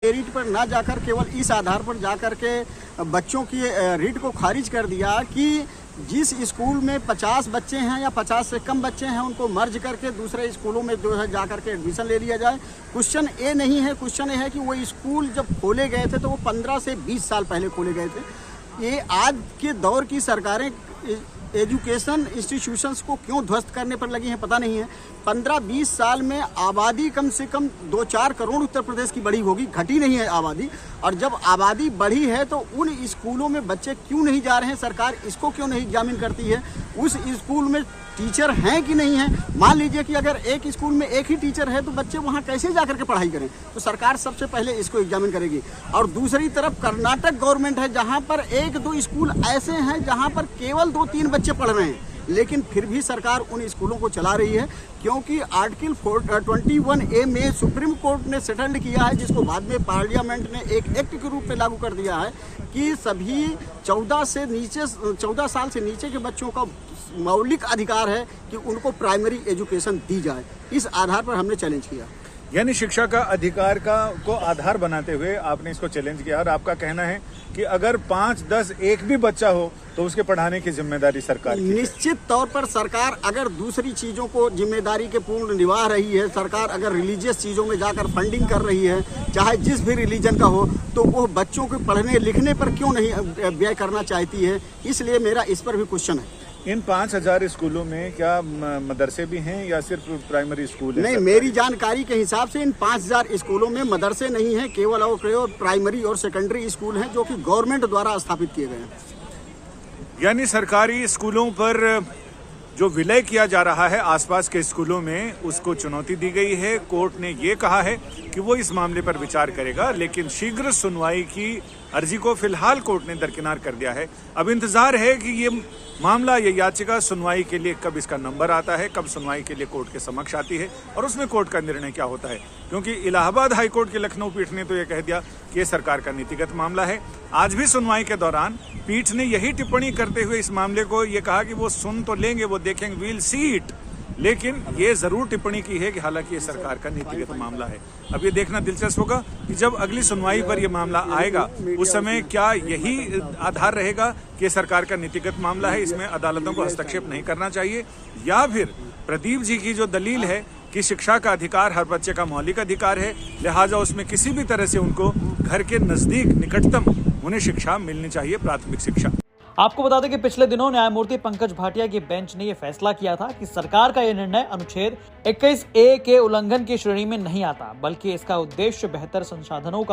Merit पर ना जाकर केवल इस आधार पर जाकर के बच्चों की रिट को खारिज कर दिया कि जिस स्कूल में 50 बच्चे हैं या 50 से कम बच्चे हैं उनको मर्ज करके दूसरे स्कूलों में जो है जाकर के एडमिशन ले लिया जाए। क्वेश्चन ये नहीं है, क्वेश्चन ये है कि वो स्कूल जब खोले गए थे तो वो 15 से 20 साल पहले खोले गए थे। ये आज के दौर की सरकारें एजुकेशन इंस्टीट्यूशंस को क्यों ध्वस्त करने पर लगी हैं पता नहीं है। 15-20 साल में आबादी कम से कम 2-4 करोड़ उत्तर प्रदेश की बढ़ी होगी, घटी नहीं है आबादी। और जब आबादी बढ़ी है तो उन स्कूलों में बच्चे क्यों नहीं जा रहे हैं, सरकार इसको क्यों नहीं एग्जामिन करती है। उस स्कूल में टीचर हैं कि नहीं है। मान लीजिए कि अगर एक स्कूल में एक ही टीचर है तो बच्चे वहाँ कैसे जा करके पढ़ाई करें, तो सरकार सबसे पहले इसको एग्जामिन करेगी। और दूसरी तरफ कर्नाटक गवर्नमेंट है जहाँ पर 1-2 स्कूल ऐसे हैं जहाँ पर केवल 2-3 बच्चे पढ़ रहे हैं, लेकिन फिर भी सरकार उन स्कूलों को चला रही है क्योंकि आर्टिकल 21A में सुप्रीम कोर्ट ने सेटल्ड किया है, जिसको बाद में पार्लियामेंट ने एक एक्ट के रूप में लागू कर दिया है कि सभी 14 साल से नीचे के बच्चों का मौलिक अधिकार है कि उनको प्राइमरी एजुकेशन दी जाए। इस आधार पर हमने चैलेंज किया। यानी शिक्षा का अधिकार को आधार बनाते हुए आपने इसको चैलेंज किया और आपका कहना है कि अगर 5-10 एक भी बच्चा हो तो उसके पढ़ाने की जिम्मेदारी सरकार की है। निश्चित तौर पर सरकार अगर दूसरी चीजों को जिम्मेदारी के पूर्ण निभा रही है, सरकार अगर रिलीजियस चीजों में जाकर फंडिंग कर रही है, चाहे जिस भी रिलीजन का हो, तो वो बच्चों के पढ़ने लिखने पर क्यों नहीं व्यय करना चाहती है। इसलिए मेरा इस पर भी क्वेश्चन है। इन 5000 स्कूलों में क्या मदरसे भी हैं या सिर्फ प्राइमरी स्कूल है? नहीं, मेरी जानकारी के हिसाब से इन 5000 स्कूलों में मदरसे नहीं हैं, केवल और प्राइमरी और सेकेंडरी स्कूल हैं जो कि गवर्नमेंट द्वारा स्थापित किए गए हैं। यानी सरकारी स्कूलों पर जो विलय किया जा रहा है आसपास के स्कूलों में, उसको चुनौती दी गई है। कोर्ट ने ये कहा है कि वो इस मामले पर विचार करेगा, लेकिन शीघ्र सुनवाई की अर्जी को फिलहाल कोर्ट ने दरकिनार कर दिया है। अब इंतजार है कि ये मामला, ये याचिका सुनवाई के लिए कब इसका नंबर आता है, कब सुनवाई के लिए कोर्ट के समक्ष आती है और उसमें कोर्ट का निर्णय क्या होता है। क्योंकि इलाहाबाद हाईकोर्ट की लखनऊ पीठ ने तो ये कह दिया कि ये सरकार का नीतिगत मामला है। आज भी सुनवाई के दौरान पीठ ने यही टिप्पणी करते हुए इस मामले को ये कहा कि वो सुन तो लेंगे, वो देखेंगे, वील सी इट, लेकिन ये जरूर टिप्पणी की है कि हालांकि ये सरकार का नीतिगत मामला है। अब ये देखना दिलचस्प होगा कि जब अगली सुनवाई पर ये मामला आएगा उस समय क्या यही आधार रहेगा कि सरकार का नीतिगत मामला है, इसमें अदालतों को हस्तक्षेप नहीं करना चाहिए, या फिर प्रदीप जी की जो दलील है कि शिक्षा का अधिकार हर बच्चे का मौलिक अधिकार है, लिहाजा उसमें किसी भी तरह से उनको घर के नजदीक निकटतम उन्हें शिक्षा मिलनी चाहिए, प्राथमिक शिक्षा। आपको बता दें कि पिछले दिनों न्यायमूर्ति पंकज भाटिया की बेंच ने यह फैसला किया था कि सरकार का यह निर्णय अनुच्छेद 21A के उल्लंघन की श्रेणी में नहीं आता, बल्कि इसका उद्देश्य बेहतर संसाधनों का